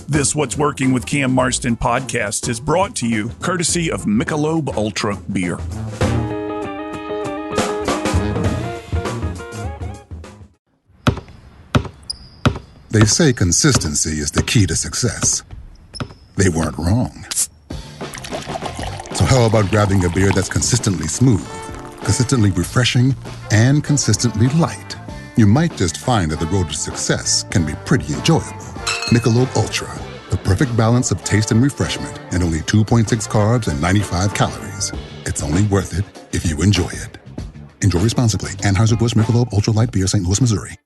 This What's Working with Cam Marston podcast is brought to you courtesy of Michelob Ultra Beer. They say consistency is the key to success. They weren't wrong. So how about grabbing a beer that's consistently smooth, consistently refreshing, and consistently light? You might just find that the road to success can be pretty enjoyable. Michelob Ultra, the perfect balance of taste and refreshment, and only 2.6 carbs and 95 calories. It's only worth it if you enjoy it. Enjoy responsibly. Anheuser-Busch Michelob Ultra Light Beer, St. Louis, Missouri.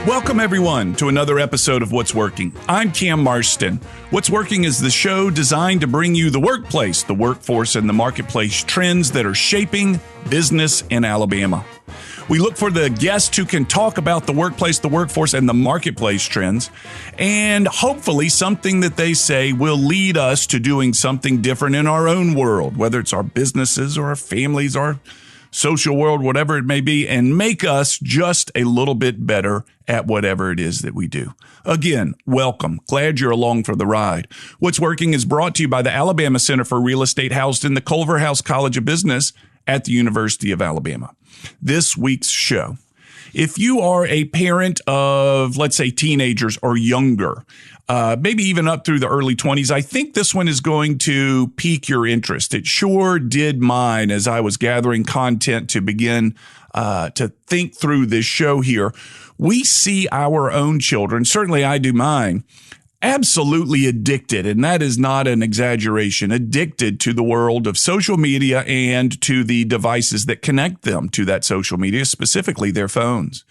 Welcome, everyone, to another episode of What's Working. I'm Cam Marston. What's Working is the show designed to bring you the workplace, the workforce, and the marketplace trends that are shaping business in Alabama. We look for the guests who can talk about the workplace, the workforce, and the marketplace trends, and hopefully something that they say will lead us to doing something different in our own world, whether it's our businesses or our families or social world, whatever it may be, and make us just a little bit better at whatever it is that we do. Again, welcome. Glad you're along for the ride. What's Working is brought to you by the Alabama Center for Real Estate, housed in the Culverhouse College of Business at the University of Alabama. This week's show. If you are a parent of, let's say, teenagers or younger, maybe even up through the early 20s, I think this one is going to pique your interest. It sure did mine as I was gathering content to begin to think through this show here. We see our own children, certainly I do mine, absolutely addicted, and that is not an exaggeration, addicted to the world of social media and to the devices that connect them to that social media, specifically their phones.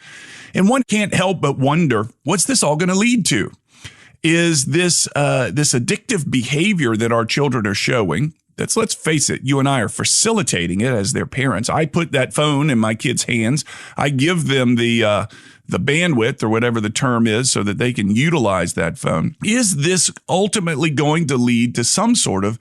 And one can't help but wonder, what's this all going to lead to? Is this addictive behavior that our children are showing, that's, let's face it, you and I are facilitating it as their parents. I put that phone in my kids' hands. I give them the bandwidth or whatever the term is so that they can utilize that phone. Is this ultimately going to lead to some sort of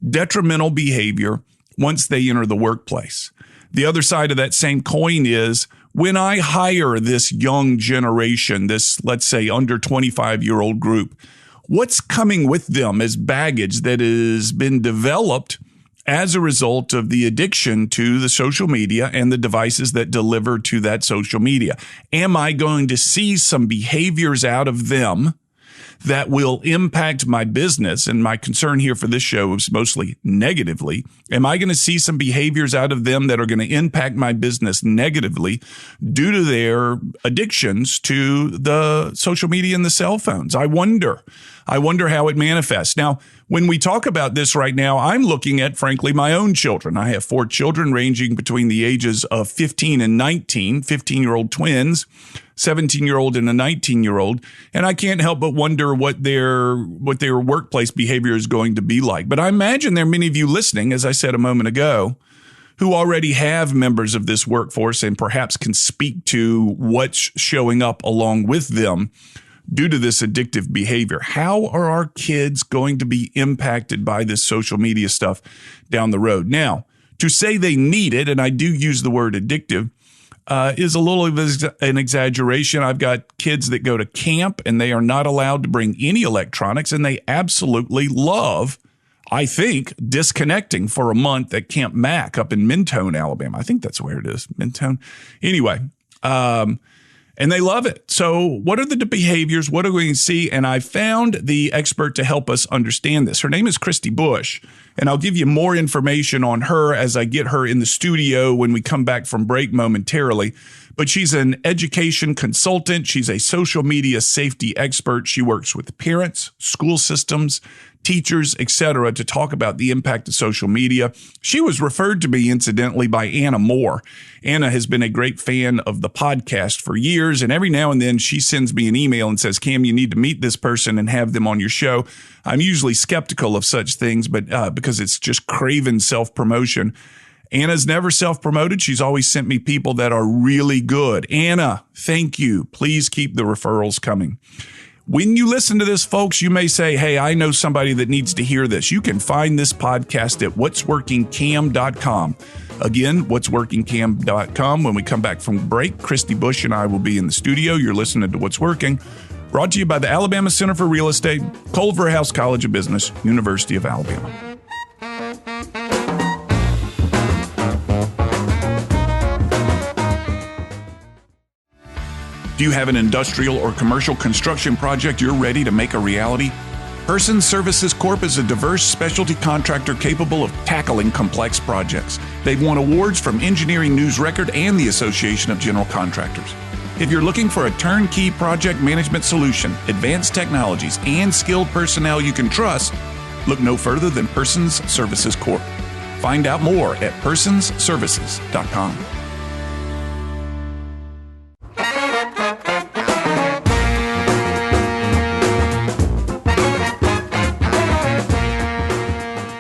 detrimental behavior once they enter the workplace? The other side of that same coin is, when I hire this young generation, this, let's say, under 25-year-old group, what's coming with them as baggage that has been developed as a result of the addiction to the social media and the devices that deliver to that social media? Am I going to see some behaviors out of them that will impact my business? And my concern here for this show is mostly negatively. Am I going to see some behaviors out of them that are going to impact my business negatively due to their addictions to the social media and the cell phones? I wonder how it manifests. Now, when we talk about this right now, I'm looking at, frankly, my own children. I have 4 children ranging between the ages of 15 and 19, 15-year-old twins, 17-year-old and a 19-year-old, and I can't help but wonder what their workplace behavior is going to be like. But I imagine there are many of you listening, as I said a moment ago, who already have members of this workforce and perhaps can speak to what's showing up along with them due to this addictive behavior. How are our kids going to be impacted by this social media stuff down the road? Now, to say they need it, and I do use the word addictive, is a little of an exaggeration. I've got kids that go to camp and they are not allowed to bring any electronics, and they absolutely love, I think, disconnecting for a month at Camp Mac up in Mentone, Alabama. I think that's where it is, Mentone. Anyway, and they love it. So what are the behaviors? What are we going to see? And I found the expert to help us understand this. Her name is Kristi Bush, and I'll give you more information on her as I get her in the studio when we come back from break momentarily. But she's an education consultant. She's a social media safety expert. She works with parents, school systems, teachers, etc., to talk about the impact of social media. She was referred to me, incidentally, by Anna Moore. Anna has been a great fan of the podcast for years, and every now and then she sends me an email and says, Cam, you need to meet this person and have them on your show. I'm usually skeptical of such things, but because it's just craven self-promotion. Anna's never self-promoted. She's always sent me people that are really good. Anna, thank you. Please keep the referrals coming. When you listen to this, folks, you may say, hey, I know somebody that needs to hear this. You can find this podcast at what'sworkingcam.com. Again, what'sworkingcam.com. When we come back from break, Kristi Bush and I will be in the studio. You're listening to What's Working, brought to you by the Alabama Center for Real Estate, Culver House College of Business, University of Alabama. Do you have an industrial or commercial construction project you're ready to make a reality? Person Services Corp is a diverse specialty contractor capable of tackling complex projects. They've won awards from Engineering News Record and the Association of General Contractors. If you're looking for a turnkey project management solution, advanced technologies, and skilled personnel you can trust, look no further than Persons Services Corp. Find out more at personsservices.com.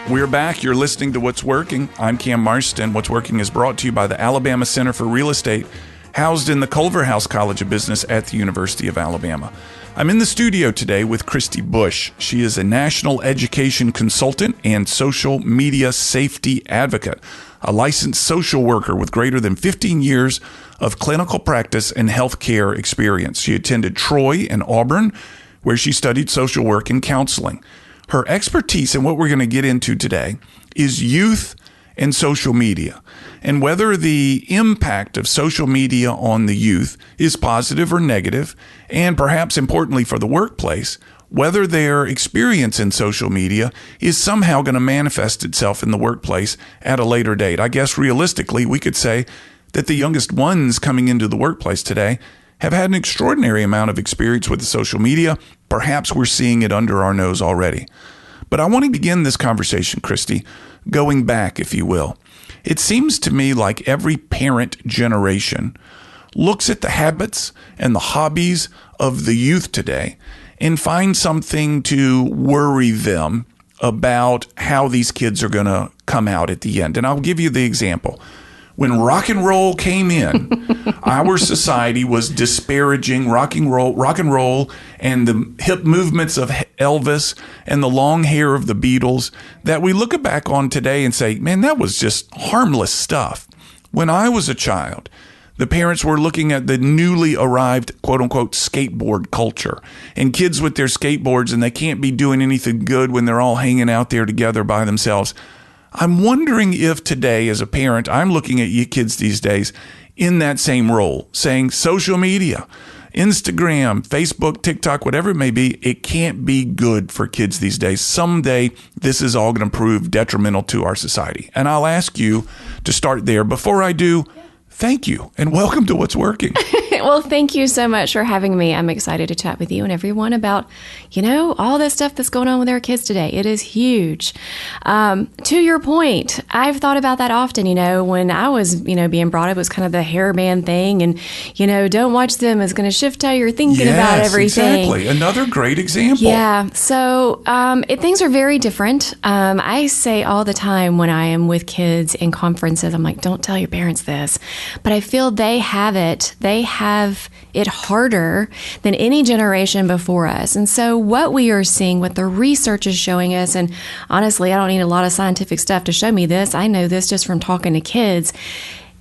We're back. You're listening to What's Working. I'm Cam Marston. What's Working is brought to you by the Alabama Center for Real Estate, housed in the Culver House College of Business at the University of Alabama. I'm in the studio today with Kristi Bush. She is a national education consultant and social media safety advocate, a licensed social worker with greater than 15 years of clinical practice and healthcare experience. She attended Troy and Auburn, where she studied social work and counseling. Her expertise in what we're going to get into today is youth and social media, and whether the impact of social media on the youth is positive or negative, and perhaps importantly for the workplace, whether their experience in social media is somehow going to manifest itself in the workplace at a later date. I guess realistically, we could say that the youngest ones coming into the workplace today have had an extraordinary amount of experience with the social media. Perhaps we're seeing it under our nose already. But I want to begin this conversation, Kristi, going back, if you will. It seems to me like every parent generation looks at the habits and the hobbies of the youth today and finds something to worry them about how these kids are going to come out at the end. And I'll give you the example. When rock and roll came in, our society was disparaging rock and roll and the hip movements of Elvis and the long hair of the Beatles that we look back on today and say, man, that was just harmless stuff. When I was a child, the parents were looking at the newly arrived, quote unquote, skateboard culture and kids with their skateboards, and they can't be doing anything good when they're all hanging out there together by themselves. I'm wondering if today, as a parent, I'm looking at you kids these days in that same role, saying social media, Instagram, Facebook, TikTok, whatever it may be, it can't be good for kids these days. Someday, this is all going to prove detrimental to our society. And I'll ask you to start there. Before I do, thank you and welcome to What's Working. Well, thank you so much for having me. I'm excited to chat with you and everyone about, all this stuff that's going on with our kids today. It is huge. To your point, I've thought about that often, when I was, being brought up, it was kind of the hairband thing and, don't watch them. It's going to shift how you're thinking about everything. Exactly. Another great example. Yeah. So things are very different. I say all the time when I am with kids in conferences, I'm like, don't tell your parents this. But I feel they have it. They have it harder than any generation before us. And so what we are seeing, what the research is showing us, and honestly, I don't need a lot of scientific stuff to show me this. I know this just from talking to kids.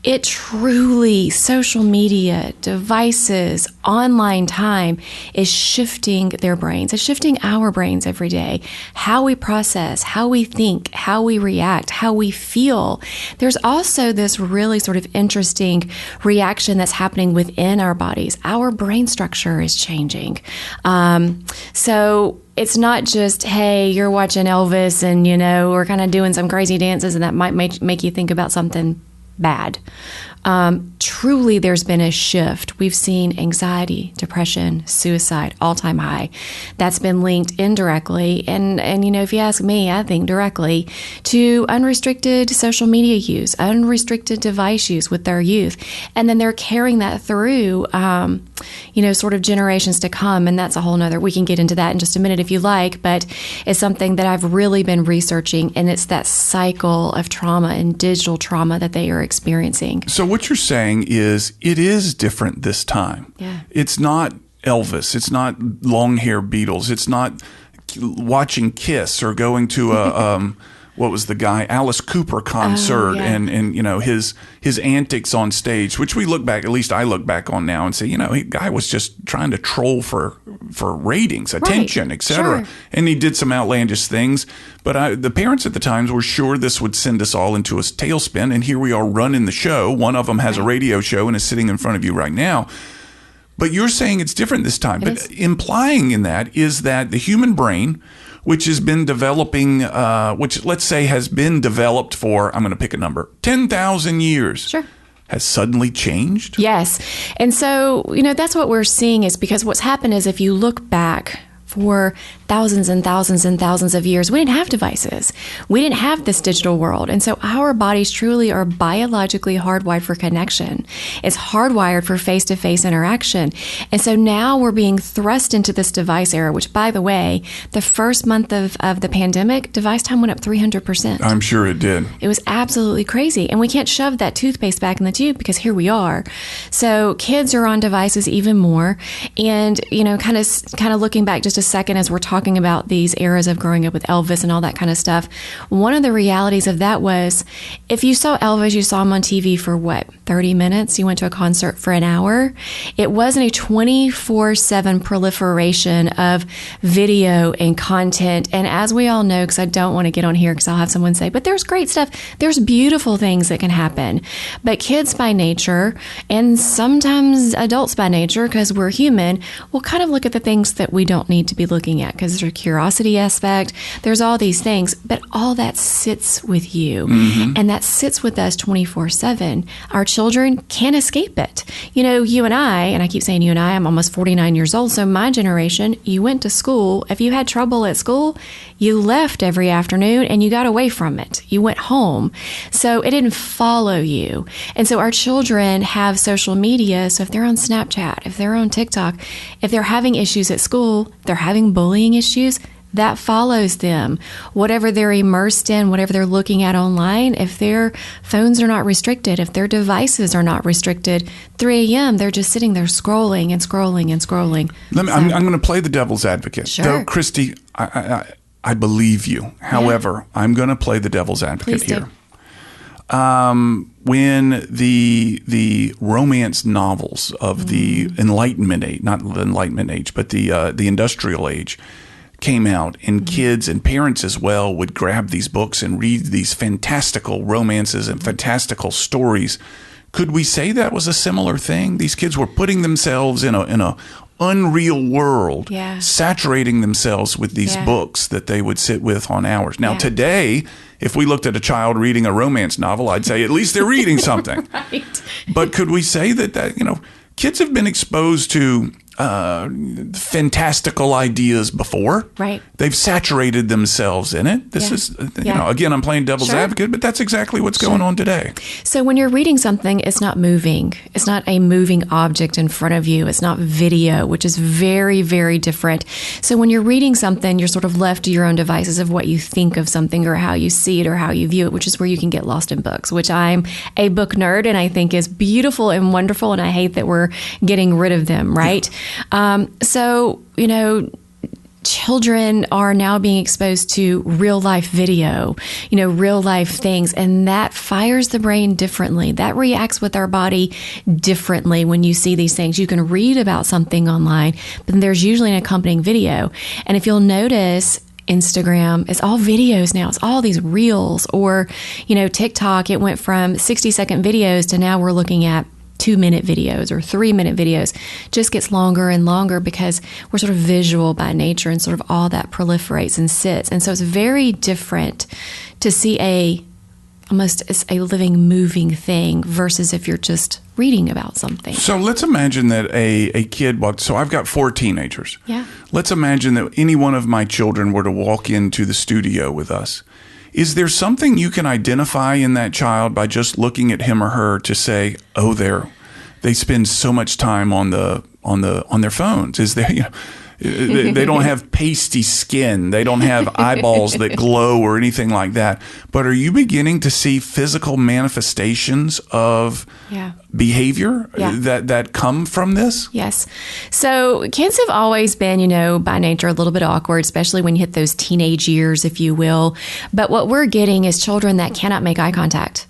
It truly, social media, devices, online time is shifting their brains. It's shifting our brains every day. How we process, how we think, how we react, how we feel. There's also this really sort of interesting reaction that's happening within our bodies. Our brain structure is changing. So it's not just, hey, you're watching Elvis and, we're kind of doing some crazy dances and that might make you think about something bad. Truly, there's been a shift. We've seen anxiety, depression, suicide, all-time high. That's been linked indirectly, and if you ask me, I think directly, to unrestricted social media use, unrestricted device use with their youth. And then they're carrying that through, sort of generations to come, and that's a whole nother, we can get into that in just a minute if you like, but it's something that I've really been researching, and it's that cycle of trauma and digital trauma that they are experiencing. So what you're saying is it is different this time. Yeah. It's not Elvis. It's not long hair Beatles. It's not watching Kiss or going to a what was the guy, Alice Cooper concert, and you know, his antics on stage, which we look back, at least I look back on now and say, you know, the guy was just trying to troll for ratings, attention, etc. Sure. And he did some outlandish things, but the parents at the times were sure this would send us all into a tailspin, and here we are running the show. One of them has a radio show and is sitting in front of you right now. But you're saying it's different this time. But implying in that is that the human brain, which has been developing, which let's say has been developed for, I'm going to pick a number, 10,000 years. Sure. Has suddenly changed? Yes. And so, you know, that's what we're seeing is because what's happened is if you look back for thousands and thousands and thousands of years, we didn't have devices. We didn't have this digital world. And so our bodies truly are biologically hardwired for connection. It's hardwired for face-to-face interaction. And so now we're being thrust into this device era, which, by the way, the first month of the pandemic, device time went up 300%. I'm sure it did. It was absolutely crazy. And we can't shove that toothpaste back in the tube because here we are. So kids are on devices even more. And, you know, kind of looking back just a second as we're talking about these eras of growing up with Elvis and all that kind of stuff, one of the realities of that was if you saw Elvis, you saw him on TV for 30 minutes? You went to a concert for an hour? It wasn't a 24/7 proliferation of video and content. And as we all know, because I don't want to get on here because I'll have someone say, but there's great stuff. There's beautiful things that can happen. But kids by nature, and sometimes adults by nature, because we're human, will kind of look at the things that we don't need to be looking at because there's a curiosity aspect. There's all these things, but all that sits with you. Mm-hmm. And that sits with us 24/7. Our children can't escape it. You know, you and I keep saying you and I, I'm almost 49 years old. So my generation, you went to school. If you had trouble at school, you left every afternoon and you got away from it. You went home. So it didn't follow you. And so our children have social media. So if they're on Snapchat, if they're on TikTok, if they're having issues at school, they're having bullying issues, that follows them. Whatever they're immersed in, whatever they're looking at online, if their phones are not restricted, if their devices are not restricted, 3 a.m., they're just sitting there scrolling and scrolling and scrolling. I'm going to play the devil's advocate. Sure. Though, Kristi, I believe you. However, I'm going to play the devil's advocate here. When the romance novels of the Enlightenment age, not the Enlightenment age, but the Industrial age came out, and kids and parents as well would grab these books and read these fantastical romances and fantastical stories. Could we say that was a similar thing? These kids were putting themselves in a unreal world, saturating themselves with these books that they would sit with on hours. Now, today, if we looked at a child reading a romance novel, I'd say at least they're reading something. Right. But could we say that, you know, kids have been exposed to fantastical ideas before. Right. They've saturated themselves in it. This is, you know, again, I'm playing devil's advocate, but that's exactly what's going on today. So when you're reading something, it's not moving. It's not a moving object in front of you. It's not video, which is very, very different. So when you're reading something, you're sort of left to your own devices of what you think of something or how you see it or how you view it, which is where you can get lost in books, which I'm a book nerd and I think is beautiful and wonderful. And I hate that we're getting rid of them, right? Yeah. So, you know, children are now being exposed to real life video, you know, real life things, and that fires the brain differently. That reacts with our body differently when you see these things. You can read about something online, but there's usually an accompanying video. And if you'll notice, Instagram, it's all videos now. It's all these reels, or, you know, TikTok, it went from 60-second videos to now we're looking at 2-minute videos or 3-minute videos. Just gets longer and longer because we're sort of visual by nature, and sort of all that proliferates and sits. And so it's very different to see almost a living, moving thing versus if you're just reading about something. So let's imagine that a kid walked. So I've got 4 teenagers. Yeah. Let's imagine that any one of my children were to walk into the studio with us. Is there something you can identify in that child by just looking at him or her to say, "Oh, they spend so much time on their phones"? Is there, you know, They don't have pasty skin. They don't have eyeballs that glow or anything like that. But are you beginning to see physical manifestations of behavior that come from this? Yes. So kids have always been, by nature, a little bit awkward, especially when you hit those teenage years, if you will. But what we're getting is children that cannot make eye contact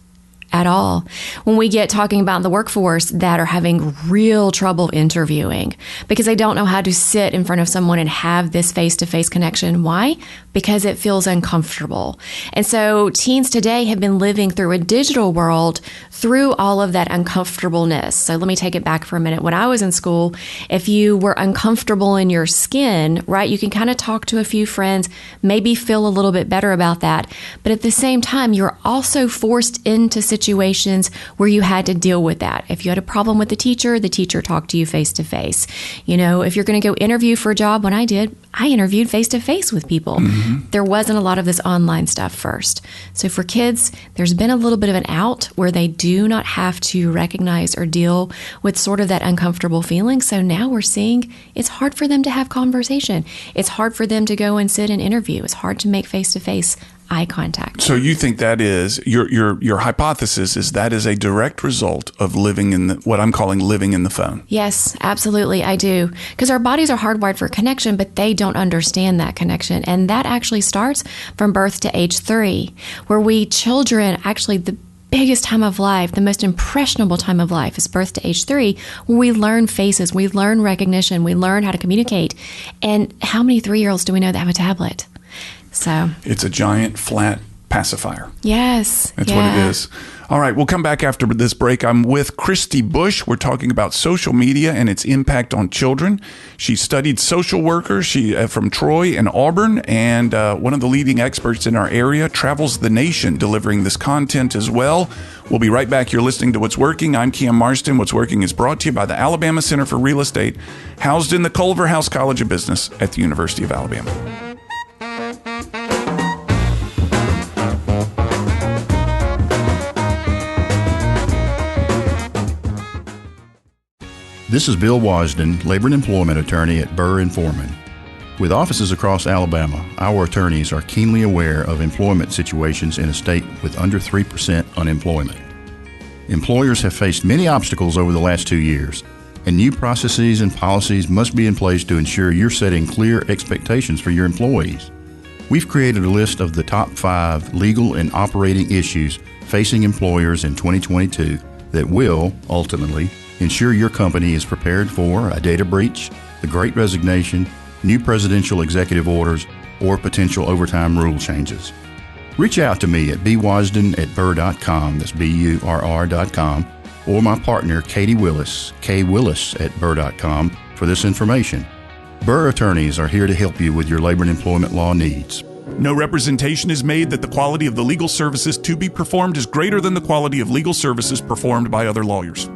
at all. When we get talking about the workforce that are having real trouble interviewing because they don't know how to sit in front of someone and have this face-to-face connection. Why? Because it feels uncomfortable. And so teens today have been living through a digital world through all of that uncomfortableness. So let me take it back for a minute. When I was in school, if you were uncomfortable in your skin, right, you can kind of talk to a few friends, maybe feel a little bit better about that. But at the same time, you're also forced into situations where you had to deal with that. If you had a problem with the teacher talked to you face to face. If you're going to go interview for a job, when I did, I interviewed face to face with people. Mm-hmm. There wasn't a lot of this online stuff first. So for kids, there's been a little bit of an out where they do not have to recognize or deal with sort of that uncomfortable feeling. So now we're seeing it's hard for them to have conversation. It's hard for them to go and sit and interview. It's hard to make face to face eye contact. So you think that is your hypothesis is that is a direct result of living in what I'm calling living in the phone? Yes, absolutely, I do. Because our bodies are hardwired for connection, but they don't understand that connection. And that actually starts from birth to age 3, where children, actually the biggest time of life, the most impressionable time of life is birth to age 3, where we learn faces, we learn recognition, we learn how to communicate. And how many 3-year-olds do we know that have a tablet? So it's a giant flat pacifier. Yes. That's what it is. All right, we'll come back after this break. I'm with Kristi Busch. We're talking about social media and its impact on children. She studied social worker. She from Troy and Auburn, and one of the leading experts in our area, travels the nation delivering this content as well. We'll be right back. You're listening to What's Working. I'm Cam Marston. What's Working is brought to you by the Alabama Center for Real Estate, housed in the Culver House College of Business at the University of Alabama. This is Bill Wasden, labor and employment attorney at Burr and Forman. With offices across Alabama, our attorneys are keenly aware of employment situations in a state with under 3% unemployment. Employers have faced many obstacles over the last 2 years, and new processes and policies must be in place to ensure you're setting clear expectations for your employees. We've created a list of the top 5 legal and operating issues facing employers in 2022 that will, ultimately, ensure your company is prepared for a data breach, the Great Resignation, new presidential executive orders, or potential overtime rule changes. Reach out to me at bwasden@burr.com, that's BURR.com, or my partner Katie Willis, kwillis@burr.com for this information. Burr attorneys are here to help you with your labor and employment law needs. No representation is made that the quality of the legal services to be performed is greater than the quality of legal services performed by other lawyers.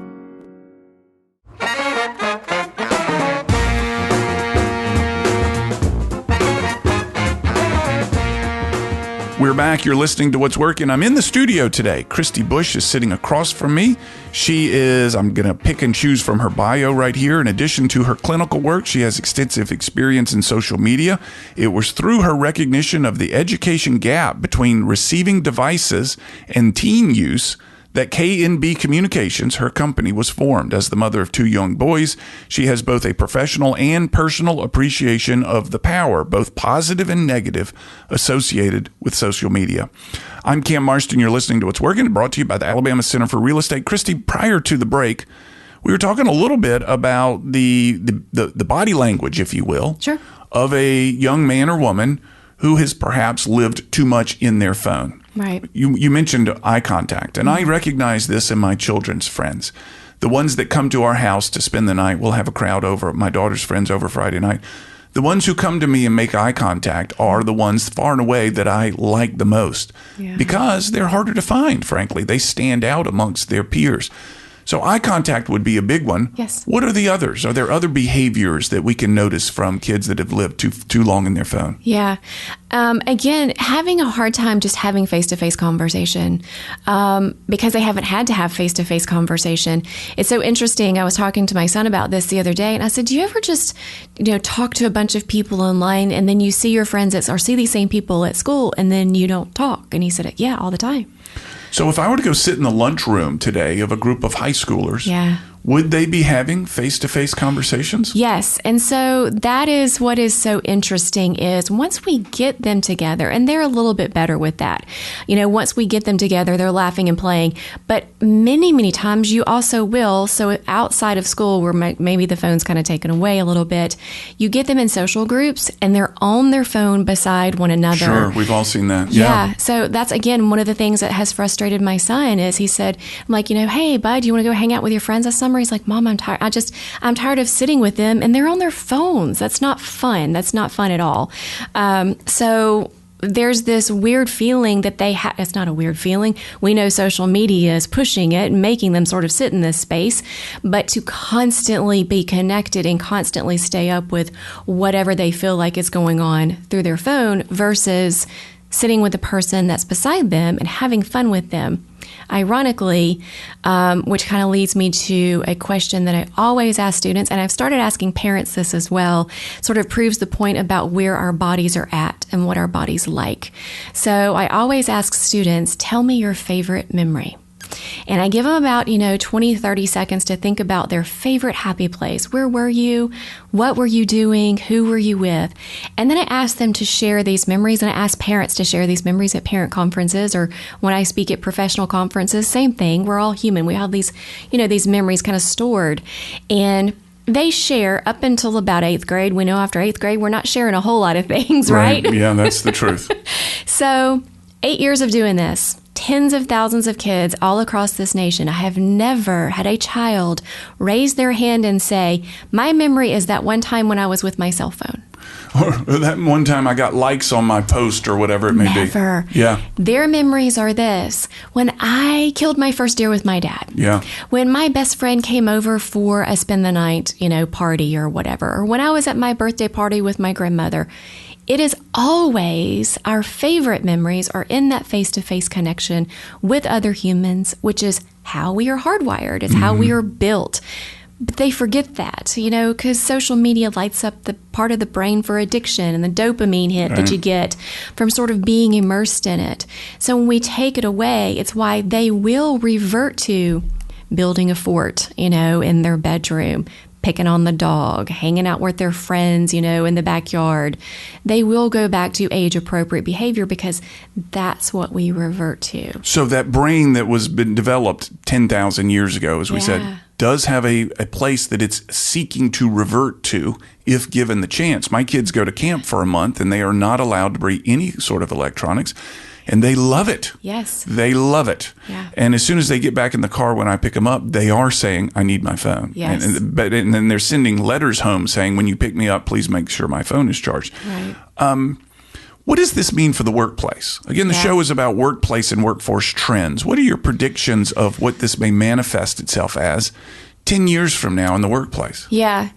We're back. You're listening to What's Working. I'm in the studio today. Kristi Busch is sitting across from me. She is, I'm going to pick and choose from her bio right here. In addition to her clinical work, she has extensive experience in social media. It was through her recognition of the education gap between receiving devices and teen use that K&B Communications, her company, was formed. As the mother of 2 young boys, she has both a professional and personal appreciation of the power, both positive and negative, associated with social media. I'm Cam Marston. You're listening to What's Working, brought to you by the Alabama Center for Real Estate. Kristi, prior to the break, we were talking a little bit about the body language, if you will, sure, of a young man or woman who has perhaps lived too much in their phone. Right. You mentioned eye contact, and I recognize this in my children's friends. The ones that come to our house to spend the night, we'll have a crowd over, my daughter's friends over Friday night. The ones who come to me and make eye contact are the ones far and away that I like the most, because they're harder to find, frankly. They stand out amongst their peers. So eye contact would be a big one. Yes. What are the others? Are there other behaviors that we can notice from kids that have lived too long in their phone? Yeah. Again, having a hard time just having face-to-face conversation because they haven't had to have face-to-face conversation. It's so interesting. I was talking to my son about this the other day, and I said, do you ever just, talk to a bunch of people online and then you see your friends or see these same people at school and then you don't talk? And he said, yeah, all the time. So if I were to go sit in the lunchroom today of a group of high schoolers, would they be having face-to-face conversations? Yes. And so that is what is so interesting is once we get them together, and they're a little bit better with that. Once we get them together, they're laughing and playing. But many, many times you also will. So outside of school where maybe the phone's kind of taken away a little bit, you get them in social groups and they're on their phone beside one another. Sure. We've all seen that. Yeah. So that's, again, one of the things that has frustrated my son is he said, I'm like, hey, Bud, do you want to go hang out with your friends this summer? He's like, Mom, I'm tired. I'm tired of sitting with them and they're on their phones. That's not fun. That's not fun at all. So there's this weird feeling that they have. It's not a weird feeling. We know social media is pushing it and making them sort of sit in this space, but to constantly be connected and constantly stay up with whatever they feel like is going on through their phone versus sitting with the person that's beside them and having fun with them. Ironically, which kind of leads me to a question that I always ask students, and I've started asking parents this as well, sort of proves the point about where our bodies are at and what our bodies like. So I always ask students, tell me your favorite memory. And I give them about, 20, 30 seconds to think about their favorite happy place. Where were you? What were you doing? Who were you with? And then I ask them to share these memories, and I ask parents to share these memories at parent conferences or when I speak at professional conferences. Same thing. We're all human. We have these, these memories kind of stored. And they share up until about 8th grade. We know after 8th grade, we're not sharing a whole lot of things, right? Yeah, that's the truth. So 8 years of doing this, tens of thousands of kids all across this nation. I have never had a child raise their hand and say, my memory is that one time when I was with my cell phone. Or that one time I got likes on my post or whatever it may be. Never. Yeah. Their memories are this. When I killed my first deer with my dad. Yeah. When my best friend came over for a spend the night, party or whatever. Or when I was at my birthday party with my grandmother. It is always our favorite memories are in that face-to-face connection with other humans, which is how we are hardwired. It's how we are built. But they forget that, because social media lights up the part of the brain for addiction and the dopamine hit that you get from sort of being immersed in it. So when we take it away, it's why they will revert to building a fort, in their bedroom, picking on the dog, hanging out with their friends, in the backyard. They will go back to age-appropriate behavior because that's what we revert to. So that brain that was been developed 10,000 years ago, as we said, does have a place that it's seeking to revert to if given the chance. My kids go to camp for a month and they are not allowed to bring any sort of electronics. And they love it. Yes. They love it. Yeah. And as soon as they get back in the car when I pick them up, they are saying, I need my phone. Yes. And then they're sending letters home saying, when you pick me up, please make sure my phone is charged. Right. What does this mean for the workplace? Again, the show is about workplace and workforce trends. What are your predictions of what this may manifest itself as 10 years from now in the workplace? Yeah.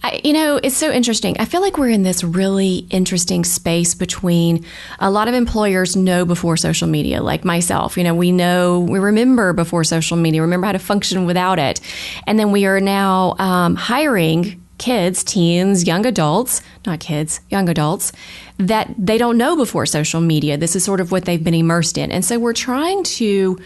It's so interesting. I feel like we're in this really interesting space between a lot of employers know before social media, like myself. We remember before social media, remember how to function without it. And then we are now hiring kids, teens, young adults, not kids, young adults, that they don't know before social media. This is sort of what they've been immersed in. And so we're trying to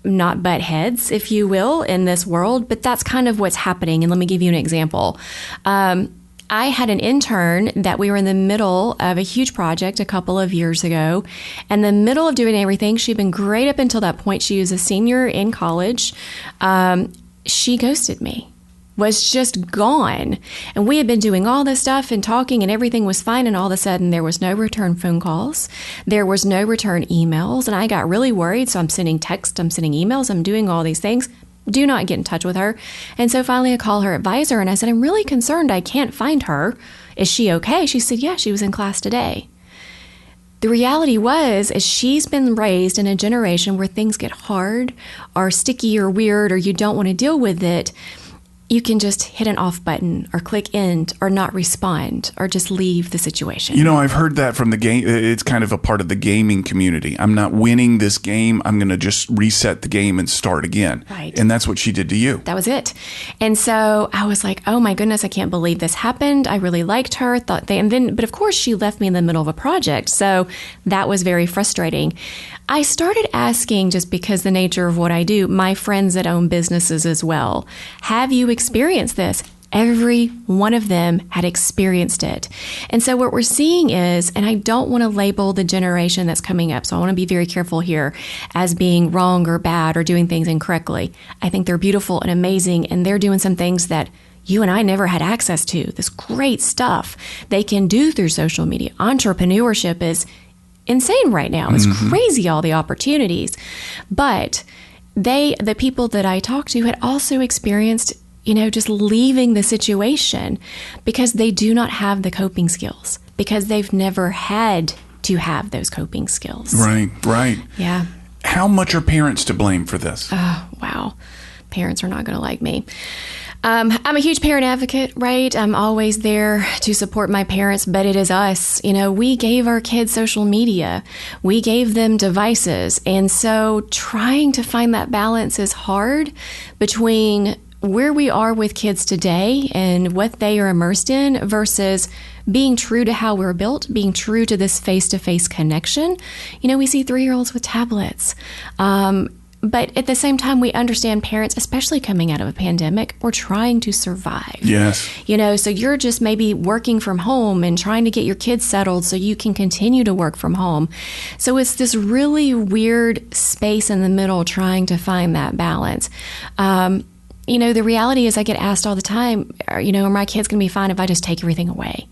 not butt heads, if you will, in this world, but that's kind of what's happening. And let me give you an example. I had an intern that we were in the middle of a huge project a couple of years ago. In the middle of doing everything, she'd been great up until that point. She was a senior in college. She ghosted me. Was just gone. And we had been doing all this stuff and talking and everything was fine. And all of a sudden there was no return phone calls. There was no return emails. And I got really worried. So I'm sending texts, I'm sending emails, I'm doing all these things. Do not get in touch with her. And so finally I call her advisor and I said, I'm really concerned. I can't find her. Is she okay? She said, yeah, she was in class today. the reality is she's been raised in a generation where things get hard or sticky or weird or you don't want to deal with it. You can just hit an off button or click end or not respond or just leave the situation. You know, I've heard that from the game. It's kind of a part of the gaming community. I'm not winning this game. I'm going to just reset the game and start again. Right. And that's what she did to you. That was it. And so I was like, oh my goodness, I can't believe this happened. I really liked her. But of course she left me in the middle of a project. So that was very frustrating. I started asking, just because the nature of what I do, my friends that own businesses as well, have you experienced this? Every one of them had experienced it. And so what we're seeing is, and I don't want to label the generation that's coming up, so I want to be very careful here as being wrong or bad or doing things incorrectly. I think they're beautiful and amazing, and they're doing some things that you and I never had access to. This great stuff they can do through social media. Entrepreneurship is insane right now. It's crazy, all the opportunities. But the people that I talked to had also experienced, just leaving the situation because they do not have the coping skills, because they've never had to have those coping skills. Right. Yeah. How much are parents to blame for this? Oh, wow. Parents are not going to like me. I'm a huge parent advocate, right? I'm always there to support my parents, but it is us. We gave our kids social media. We gave them devices. And so trying to find that balance is hard between where we are with kids today and what they are immersed in versus being true to how we're built, being true to this face-to-face connection. We see 3-year-olds with tablets. But at the same time, we understand parents, especially coming out of a pandemic, we're trying to survive. Yes. So you're just maybe working from home and trying to get your kids settled so you can continue to work from home. So it's this really weird space in the middle trying to find that balance. The reality is I get asked all the time, are my kids going to be fine if I just take everything away?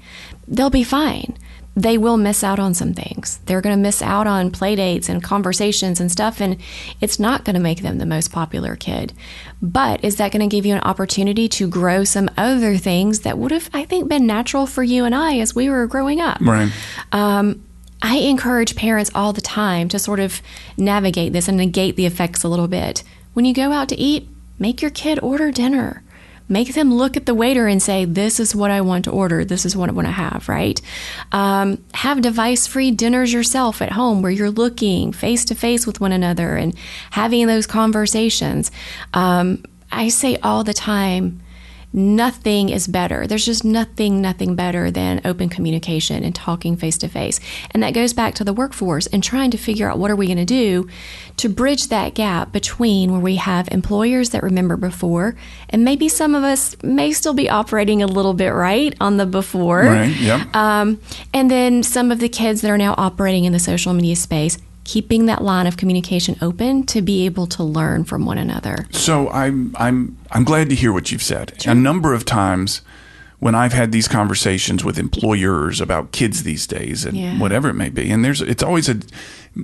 They'll be fine. They will miss out on some things. They're going to miss out on play dates and conversations and stuff, and it's not going to make them the most popular kid. But is that going to give you an opportunity to grow some other things that would have, I think, been natural for you and I as we were growing up? Right. I encourage parents all the time to sort of navigate this and negate the effects a little bit. When you go out to eat, make your kid order dinner. Make them look at the waiter and say, this is what I want to order. This is what I want to have, right? Have device-free dinners yourself at home where you're looking face-to-face with one another and having those conversations. I say all the time, nothing is better. There's just nothing better than open communication and talking face-to-face. And that goes back to the workforce and trying to figure out what are we going to do to bridge that gap between where we have employers that remember before, and maybe some of us may still be operating a little bit right on the before. Right, yep. And then some of the kids that are now operating in the social media space, keeping that line of communication open to be able to learn from one another. So I'm glad to hear what you've said. Sure. A number of times when I've had these conversations with employers about kids these days and whatever it may be, and it's always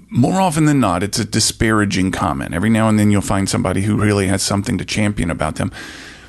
more often than not, it's a disparaging comment. Every now and then you'll find somebody who really has something to champion about them.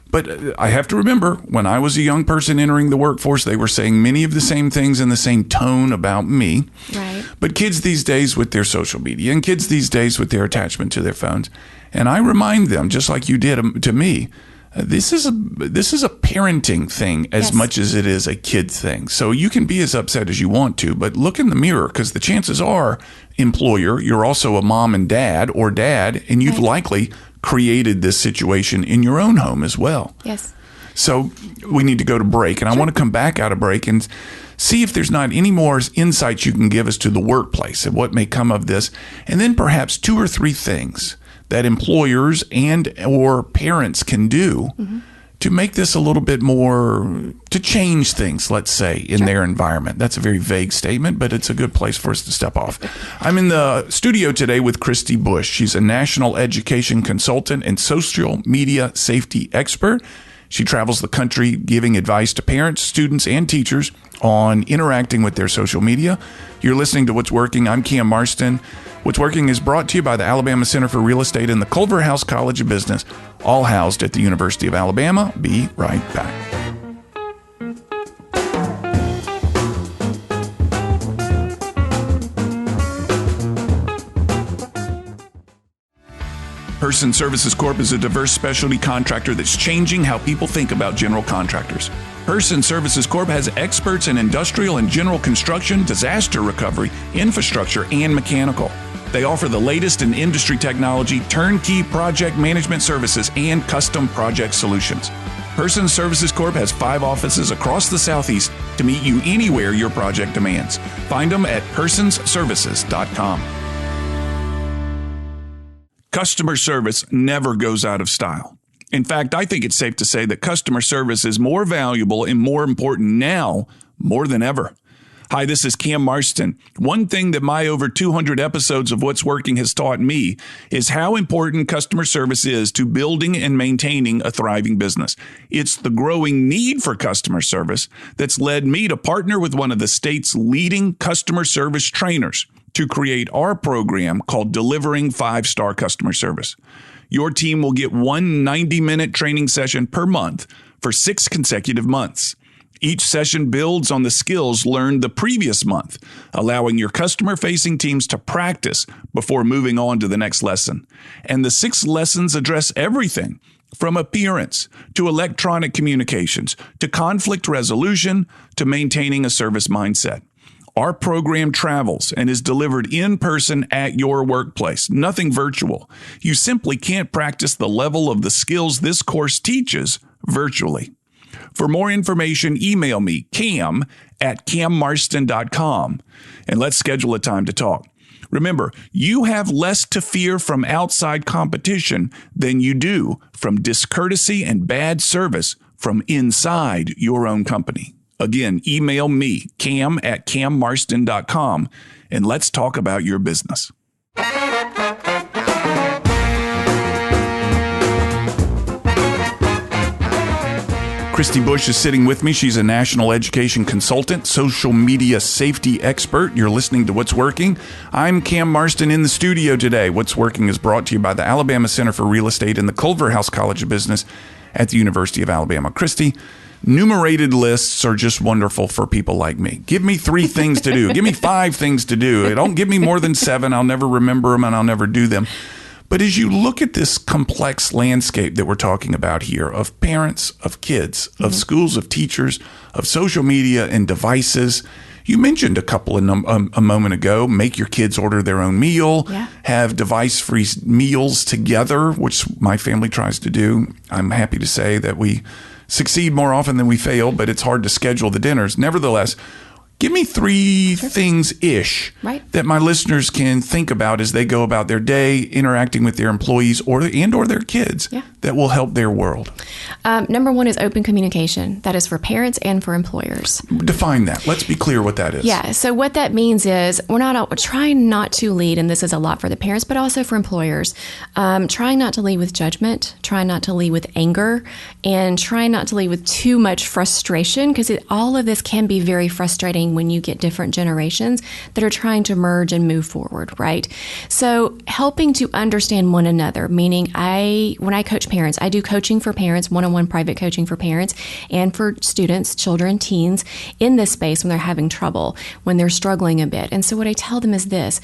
But I have to remember, when I was a young person entering the workforce, they were saying many of the same things in the same tone about me. Right. But kids these days with their social media and kids these days with their attachment to their phones, and I remind them, just like you did to me, this is a parenting thing as much as it is a kid thing. So you can be as upset as you want to, but look in the mirror, because the chances are, employer, you're also a mom and dad or dad, and you've likely created this situation in your own home as well. Yes. So we need to go to break, and I want to come back out of break and see if there's not any more insights you can give us to the workplace and what may come of this, and then perhaps 2 or 3 things that employers and or parents can do to make this a little bit more, to change things, let's say, in their environment. That's a very vague statement, but it's a good place for us to step off. I'm in the studio today with Kristi Busch. She's a national education consultant and social media safety expert. She travels the country giving advice to parents, students, and teachers on interacting with their social media. You're listening to What's Working. I'm Cam Marston. What's Working is brought to you by the Alabama Center for Real Estate and the Culverhouse College of Business, all housed at the University of Alabama. Be right back. Person Services Corp is a diverse specialty contractor that's changing how people think about general contractors. Person Services Corp has experts in industrial and general construction, disaster recovery, infrastructure, and mechanical. They offer the latest in industry technology, turnkey project management services, and custom project solutions. Person Services Corp has 5 offices across the Southeast to meet you anywhere your project demands. Find them at personsservices.com. Customer service never goes out of style. In fact, I think it's safe to say that customer service is more valuable and more important now more than ever. Hi, this is Cam Marston. One thing that my over 200 episodes of What's Working has taught me is how important customer service is to building and maintaining a thriving business. It's the growing need for customer service that's led me to partner with one of the state's leading customer service trainers to create our program called Delivering 5-Star Customer Service. Your team will get one 90-minute training session per month for 6 consecutive months. Each session builds on the skills learned the previous month, allowing your customer-facing teams to practice before moving on to the next lesson. And the 6 lessons address everything from appearance to electronic communications to conflict resolution to maintaining a service mindset. Our program travels and is delivered in person at your workplace, nothing virtual. You simply can't practice the level of the skills this course teaches virtually. For more information, email me, cam@cammarston.com, and let's schedule a time to talk. Remember, you have less to fear from outside competition than you do from discourtesy and bad service from inside your own company. Again, email me, cam@cammarston.com, and let's talk about your business. Kristi Bush is sitting with me. She's a national education consultant, social media safety expert. You're listening to What's Working. I'm Cam Marston in the studio today. What's Working is brought to you by the Alabama Center for Real Estate and the Culverhouse College of Business at the University of Alabama. Kristi, numerated lists are just wonderful for people like me. Give me 3 things to do. Give me 5 things to do. Don't give me more than 7. I'll never remember them and I'll never do them. But as you look at this complex landscape that we're talking about here of parents, of kids, of schools, of teachers, of social media and devices, you mentioned a couple a moment ago, make your kids order their own meal, have device-free meals together, which my family tries to do. I'm happy to say that we succeed more often than we fail, but it's hard to schedule the dinners. Nevertheless, give me 3 things-ish that my listeners can think about as they go about their day, interacting with their employees or their kids that will help their world. Number 1 is open communication. That is for parents and for employers. Define that. Let's be clear what that is. Yeah. So what that means is we're trying not to lead, and this is a lot for the parents, but also for employers, trying not to lead with judgment, trying not to lead with anger, and trying not to lead with too much frustration, because all of this can be very frustrating when you get different generations that are trying to merge and move forward, right? So helping to understand one another, meaning when I coach parents, I do coaching for parents, one-on-one private coaching for parents and for students, children, teens in this space when they're having trouble, when they're struggling a bit. And so what I tell them is this: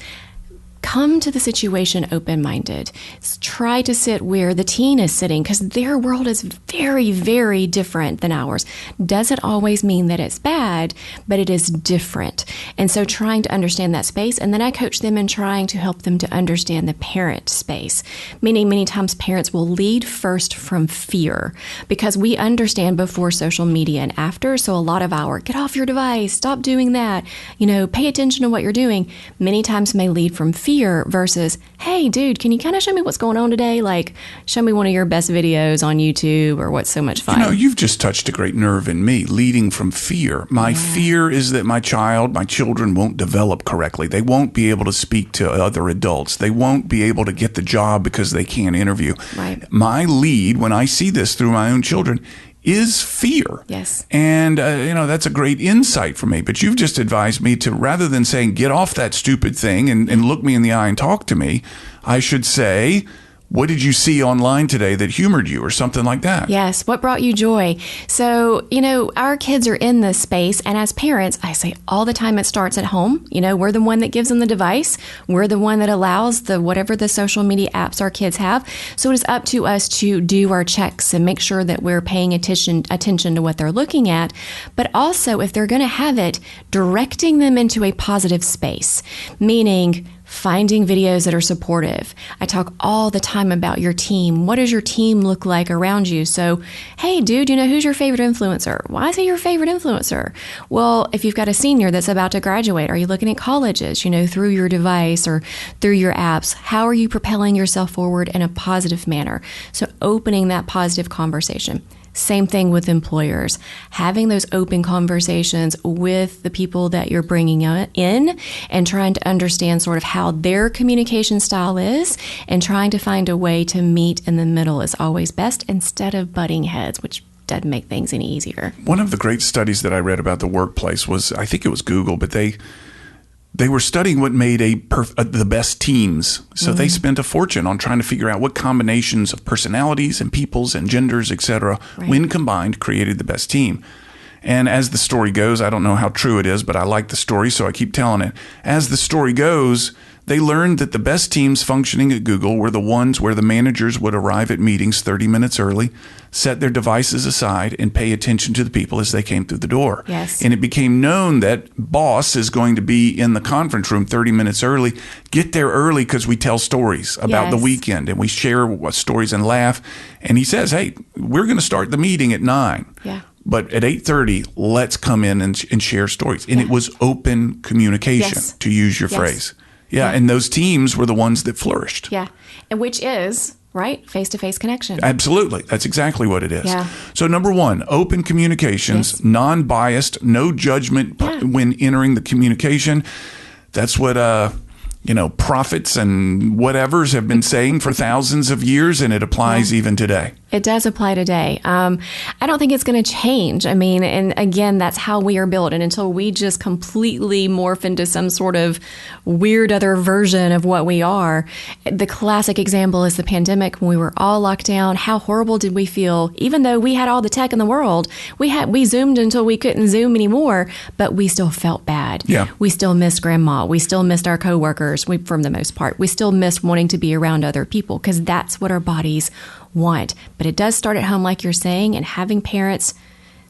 come to the situation open-minded. Try to sit where the teen is sitting, because their world is very, very different than ours. Doesn't always mean that it's bad, but it is different. And so trying to understand that space, and then I coach them in trying to help them to understand the parent space. Meaning many times parents will lead first from fear, because we understand before social media and after. So a lot of our get off your device, stop doing that, pay attention to what you're doing, many times may lead from fear versus, hey, dude, can you kind of show me what's going on today? Like, show me one of your best videos on YouTube, or what's so much fun. You've just touched a great nerve in me, leading from fear. My fear is that my children won't develop correctly. They won't be able to speak to other adults. They won't be able to get the job because they can't interview. Right. My lead, when I see this through my own children, is fear. Yes. And, that's a great insight for me. But you've just advised me to, rather than saying, get off that stupid thing and look me in the eye and talk to me, I should say, What did you see online today that humored you or something like that? Yes. What brought you joy? So, our kids are in this space. And as parents, I say all the time, it starts at home. We're the one that gives them the device. We're the one that allows whatever the social media apps our kids have. So it is up to us to do our checks and make sure that we're paying attention to what they're looking at. But also, if they're going to have it, directing them into a positive space, meaning finding videos that are supportive. I talk all the time about your team. What does your team look like around you? So, hey, dude, who's your favorite influencer? Why is he your favorite influencer? Well, if you've got a senior that's about to graduate, are you looking at colleges, through your device or through your apps? How are you propelling yourself forward in a positive manner? So opening that positive conversation. Same thing with employers, having those open conversations with the people that you're bringing in and trying to understand sort of how their communication style is and trying to find a way to meet in the middle is always best instead of butting heads, which doesn't make things any easier. One of the great studies that I read about the workplace was, I think it was Google, but they were studying what made the best teams. So they spent a fortune on trying to figure out what combinations of personalities and peoples and genders, et cetera, when combined, created the best team. And as the story goes, I don't know how true it is, but I like the story, so I keep telling it. As the story goes, they learned that the best teams functioning at Google were the ones where the managers would arrive at meetings 30 minutes early, set their devices aside, and pay attention to the people as they came through the door. Yes. And it became known that boss is going to be in the conference room 30 minutes early. Get there early because we tell stories about the weekend and we share stories and laugh. And he says, hey, we're going to start the meeting at 9. Yeah. But at 8:30, let's come in and share stories. And it was open communication, to use your phrase. Yeah, and those teams were the ones that flourished. Yeah, and which is, right, face-to-face connection. Absolutely. That's exactly what it is. Yeah. So number one, open communications, non-biased, no judgment when entering the communication. That's what prophets and whatevers have been saying for thousands of years, and it applies even today. It does apply today. I don't think it's going to change. I mean, and again, that's how we are built. And until we just completely morph into some sort of weird other version of what we are, the classic example is the pandemic. When we were all locked down, how horrible did we feel? Even though we had all the tech in the world, we Zoomed until we couldn't Zoom anymore, but we still felt bad. Yeah. We still missed grandma. We still missed our coworkers. For the most part, we still missed wanting to be around other people because that's what our bodies want. But it does start at home, like you're saying, and having parents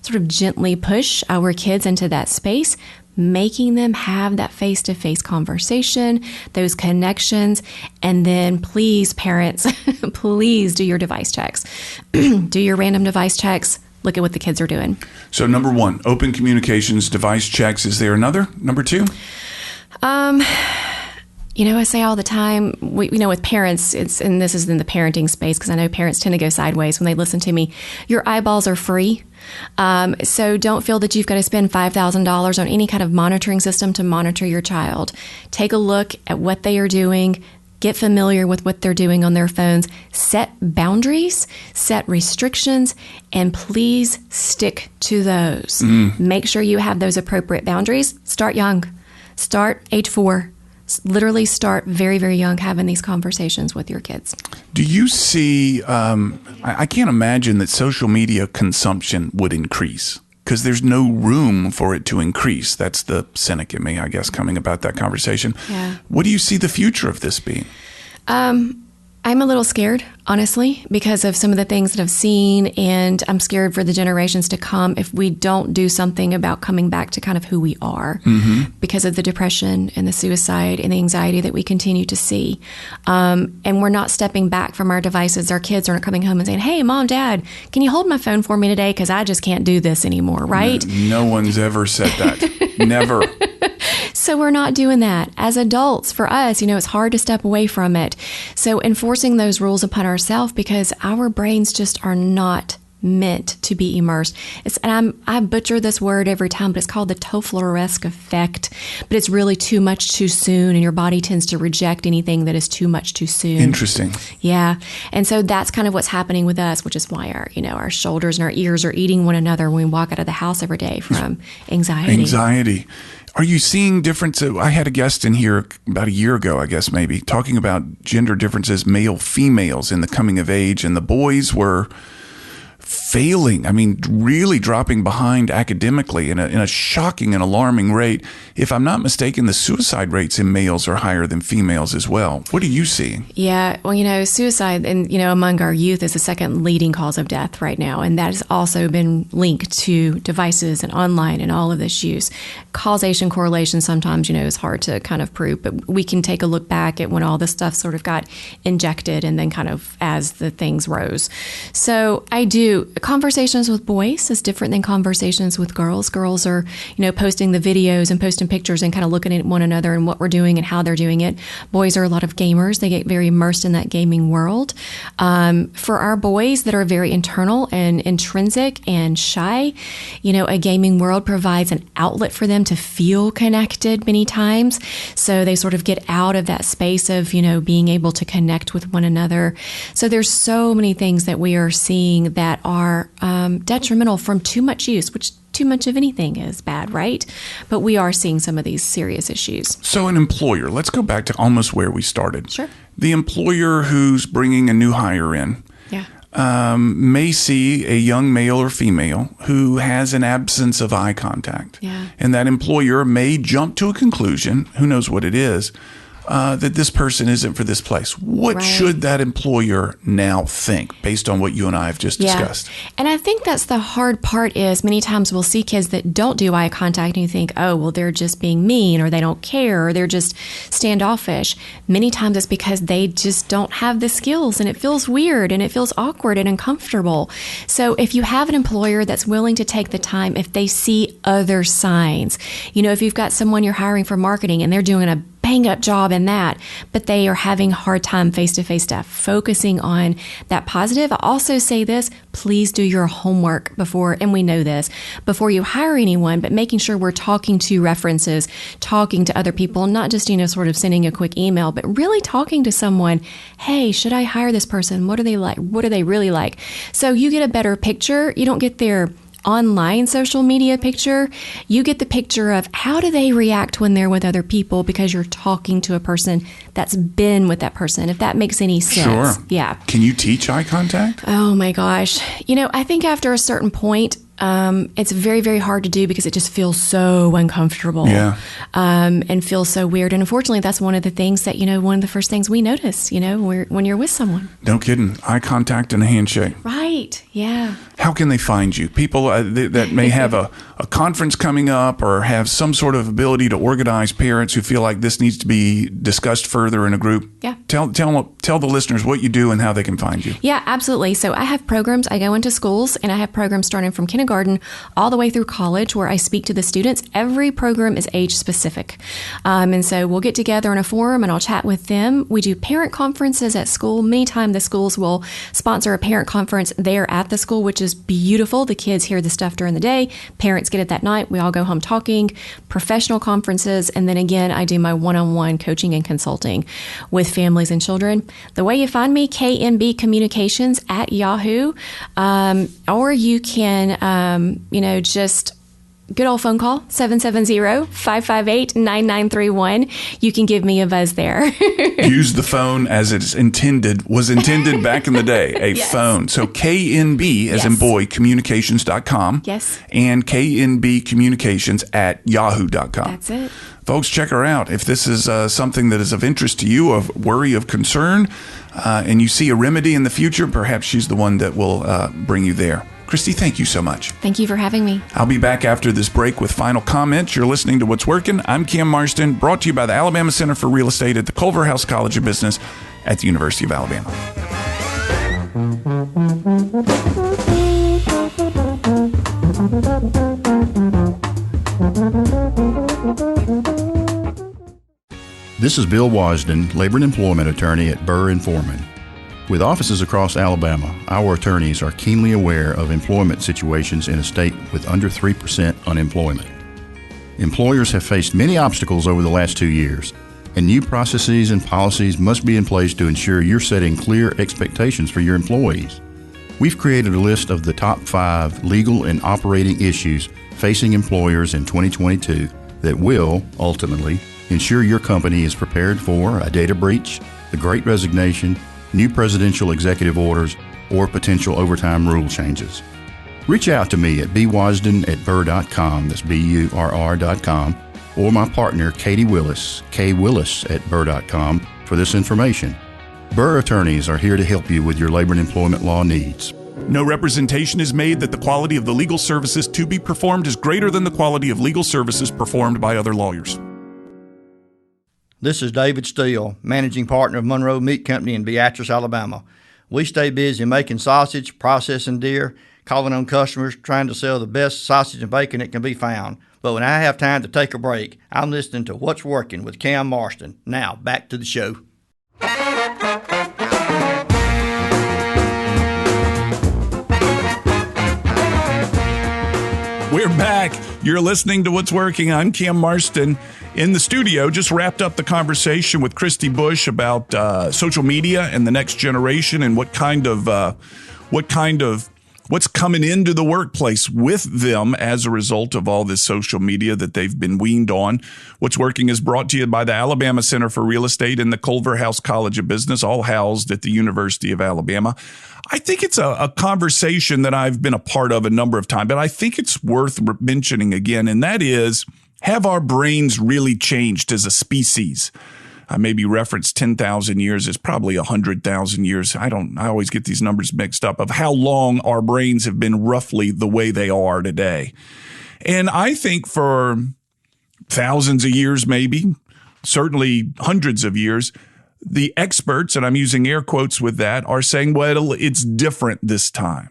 sort of gently push our kids into that space, making them have that face-to-face conversation, those connections, and then please, parents, please do your device checks. Do your random device checks. Look at what the kids are doing. So number one, open communications, device checks. Is there another? Number two? I say all the time, with parents, and this is in the parenting space because I know parents tend to go sideways when they listen to me. Your eyeballs are free. So don't feel that you've got to spend $5,000 on any kind of monitoring system to monitor your child. Take a look at what they are doing. Get familiar with what they're doing on their phones. Set boundaries, set restrictions, and please stick to those. Make sure you have those appropriate boundaries. Start young. Start age 4. Literally start very, very young having these conversations with your kids. Do you see, I can't imagine that social media consumption would increase because there's no room for it to increase. That's the cynic in me, I guess, coming about that conversation. Yeah. What do you see the future of this being? I'm a little scared, honestly, because of some of the things that I've seen, and I'm scared for the generations to come if we don't do something about coming back to kind of who we are because of the depression and the suicide and the anxiety that we continue to see. And we're not stepping back from our devices. Our kids aren't coming home and saying, hey, Mom, Dad, can you hold my phone for me today? Because I just can't do this anymore, right? No one's ever said that. Never. So we're not doing that. As adults, for us, it's hard to step away from it. So enforcing those rules upon ourselves because our brains just are not meant to be immersed. I butcher this word every time, but it's called the Toffler-esque effect. But it's really too much too soon, and your body tends to reject anything that is too much too soon. Interesting. Yeah. And so that's kind of what's happening with us, which is why our shoulders and our ears are eating one another when we walk out of the house every day from anxiety. Anxiety. Are you seeing differences? I had a guest in here about a year ago, I guess maybe, talking about gender differences, male-females in the coming of age, and the boys were failing. I mean, really dropping behind academically in a shocking and alarming rate. If I'm not mistaken, the suicide rates in males are higher than females as well. What are you seeing? Yeah, well, suicide and, among our youth is the second leading cause of death right now. And that has also been linked to devices and online and all of this use. Causation, correlation sometimes, is hard to kind of prove, but we can take a look back at when all this stuff sort of got injected and then kind of as the things rose. So I do. Conversations with boys is different than conversations with girls. Girls are, posting the videos and posting pictures and kind of looking at one another and what we're doing and how they're doing it. Boys are a lot of gamers. They get very immersed in that gaming world. For our boys that are very internal and intrinsic and shy, a gaming world provides an outlet for them to feel connected many times. So they sort of get out of that space of, being able to connect with one another. So there's so many things that we are seeing that are detrimental from too much use, which too much of anything is bad, right? But we are seeing some of these serious issues. So an employer, let's go back to almost where we started. Sure. The employer who's bringing a new hire in may see a young male or female who has an absence of eye contact. Yeah. And that employer may jump to a conclusion, who knows what it is, that this person isn't for this place. What should that employer now think based on what you and I have just discussed? And I think that's the hard part is many times we'll see kids that don't do eye contact and you think, oh, well, they're just being mean or they don't care or they're just standoffish. Many times it's because they just don't have the skills and it feels weird and it feels awkward and uncomfortable. So if you have an employer that's willing to take the time, if they see other signs, if you've got someone you're hiring for marketing and they're doing a bang-up job in that, but they are having a hard time face-to-face stuff, focusing on that positive. I also say this, please do your homework before, and we know this, before you hire anyone, but making sure we're talking to references, talking to other people, not just, sort of sending a quick email, but really talking to someone. Hey, should I hire this person? What are they like? What are they really like? So you get a better picture. You don't get their online social media picture. You get the picture of how do they react when they're with other people because you're talking to a person that's been with that person, if that makes any sense. Sure. Yeah. Can you teach eye contact? Oh my gosh. I think after a certain point, it's very, very hard to do because it just feels so uncomfortable and feels so weird. And unfortunately, that's one of the things that, one of the first things we notice, when you're with someone. No kidding. Eye contact and a handshake. Right. Yeah. How can they find you? People that may have a conference coming up or have some sort of ability to organize parents who feel like this needs to be discussed further in a group. Yeah. Tell the listeners what you do and how they can find you. Yeah, absolutely. So I have programs. I go into schools and I have programs starting from kindergarten all the way through college where I speak to the students. Every program is age specific. And so we'll get together in a forum and I'll chat with them. We do parent conferences at school. Many times the schools will sponsor a parent conference there at the school, which is beautiful. The kids hear the stuff during the day. Parents get it that night. We all go home talking, professional conferences. And then again, I do my one-on-one coaching and consulting with families and children. The way you find me, KNB Communications at Yahoo, or you can, just good old phone call, 770-558-9931. You can give me a buzz there. Use the phone as was intended back in the day, a phone. So KNB, as in boy, communications.com. Yes. And KNB Communications at yahoo.com. That's it. Folks, check her out. If this is something that is of interest to you, of worry, of concern, and you see a remedy in the future, perhaps she's the one that will bring you there. Kristi, thank you so much. Thank you for having me. I'll be back after this break with final comments. You're listening to What's Working. I'm Cam Marston, brought to you by the Alabama Center for Real Estate at the Culverhouse College of Business at the University of Alabama. This is Bill Wasden, labor and employment attorney at Burr and Forman. With offices across Alabama, our attorneys are keenly aware of employment situations in a state with under 3% unemployment. Employers have faced many obstacles over the last 2 years, and new processes and policies must be in place to ensure you're setting clear expectations for your employees. We've created a list of the top 5 legal and operating issues facing employers in 2022 that will, ultimately, ensure your company is prepared for a data breach, the Great Resignation, new presidential executive orders, or potential overtime rule changes. Reach out to me at bwasden@burr.com, that's BURR.com, or my partner, Katie Willis, kwillis@burr.com, for this information. Burr attorneys are here to help you with your labor and employment law needs. No representation is made that the quality of the legal services to be performed is greater than the quality of legal services performed by other lawyers. This is David Steele, managing partner of Monroe Meat Company in Beatrice, Alabama. We stay busy making sausage, processing deer, calling on customers, trying to sell the best sausage and bacon that can be found. But when I have time to take a break, I'm listening to What's Working with Cam Marston. Now, back to the show. We're back. You're listening to What's Working. I'm Cam Marston in the studio. Just wrapped up the conversation with Kristi Bush about social media and the next generation and what's coming into the workplace with them as a result of all this social media that they've been weaned on. What's Working is brought to you by the Alabama Center for Real Estate and the Culverhouse College of Business, all housed at the University of Alabama. I think it's a conversation that I've been a part of a number of times, but I think it's worth mentioning again, and that is, have our brains really changed as a species? I maybe referenced 10,000 years. It's probably 100,000 years. I always get these numbers mixed up of how long our brains have been roughly the way they are today. And I think for thousands of years, maybe, certainly hundreds of years, the experts, and I'm using air quotes with that, are saying, well, it's different this time.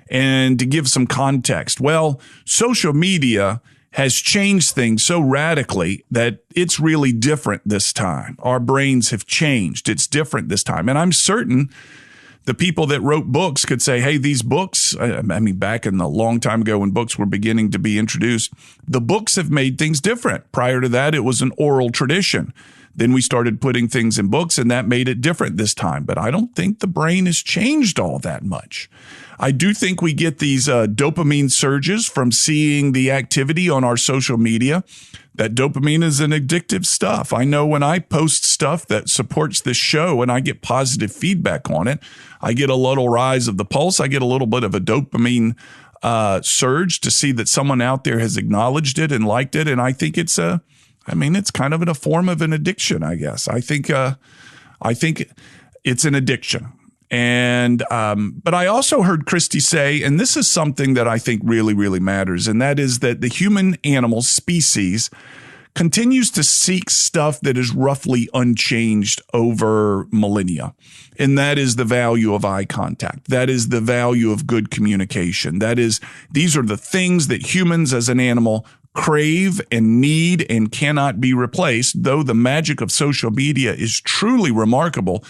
And to give some context, well, social media has changed things so radically that it's really different this time. Our brains have changed. It's different this time. And I'm certain the people that wrote books could say, hey, these books, I mean, back in the long time ago when books were beginning to be introduced, the books have made things different. Prior to that, it was an oral tradition. Then we started putting things in books, and that made it different this time. But I don't think the brain has changed all that much. I do think we get these dopamine surges from seeing the activity on our social media. That dopamine is an addictive stuff. I know when I post stuff that supports this show and I get positive feedback on it, I get a little rise of the pulse. I get a little bit of a dopamine surge to see that someone out there has acknowledged it and liked it. And I think it's kind of in a form of an addiction, I guess. I think it's an addiction. And, but I also heard Kristi say, and this is something that I think really, really matters, and that is that the human animal species continues to seek stuff that is roughly unchanged over millennia. And that is the value of eye contact. That is the value of good communication. These are the things that humans as an animal crave and need and cannot be replaced. Though the magic of social media is truly remarkable,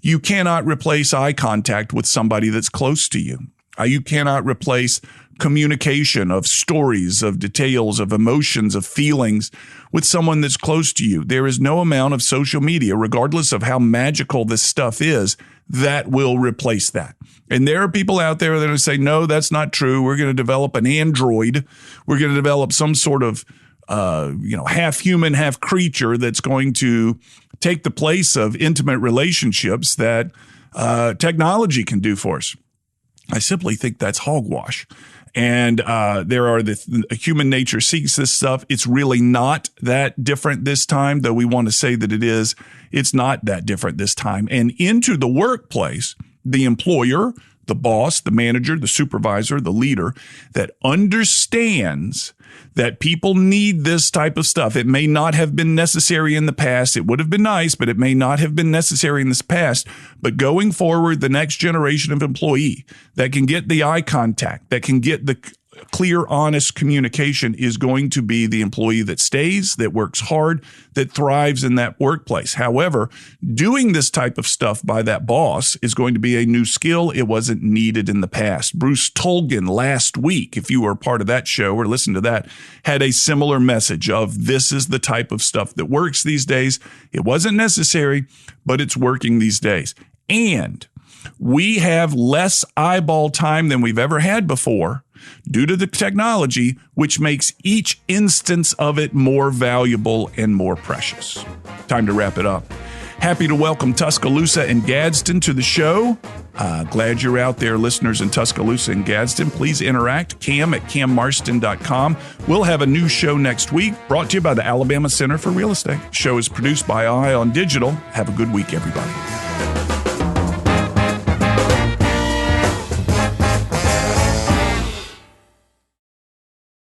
you cannot replace eye contact with somebody that's close to you. You cannot replace communication of stories, of details, of emotions, of feelings with someone that's close to you. There is no amount of social media, regardless of how magical this stuff is, that will replace that. And there are people out there that are going to say, no, that's not true. We're going to develop an android. We're going to develop some sort of, half human, half creature that's going to take the place of intimate relationships that technology can do for us. I simply think that's hogwash. And human nature seeks this stuff. It's really not that different this time, though we want to say that it is. It's not that different this time. And into the workplace, the employer, the boss, the manager, the supervisor, the leader that understands that people need this type of stuff. It may not have been necessary in the past. It would have been nice, but it may not have been necessary in this past. But going forward, the next generation of employee that can get the eye contact, that can get the clear, honest communication is going to be the employee that stays, that works hard, that thrives in that workplace. However, doing this type of stuff by that boss is going to be a new skill. It wasn't needed in the past. Bruce Tolgan last week, if you were part of that show or listened to that, had a similar message of this is the type of stuff that works these days. It wasn't necessary, but it's working these days. And we have less eyeball time than we've ever had before due to the technology, which makes each instance of it more valuable and more precious. Time to wrap it up. Happy to welcome Tuscaloosa and Gadsden to the show. Glad you're out there, listeners in Tuscaloosa and Gadsden. Please interact. Cam@cammarston.com. We'll have a new show next week, brought to you by the Alabama Center for Real Estate. The show is produced by Eye on Digital. Have a good week, everybody.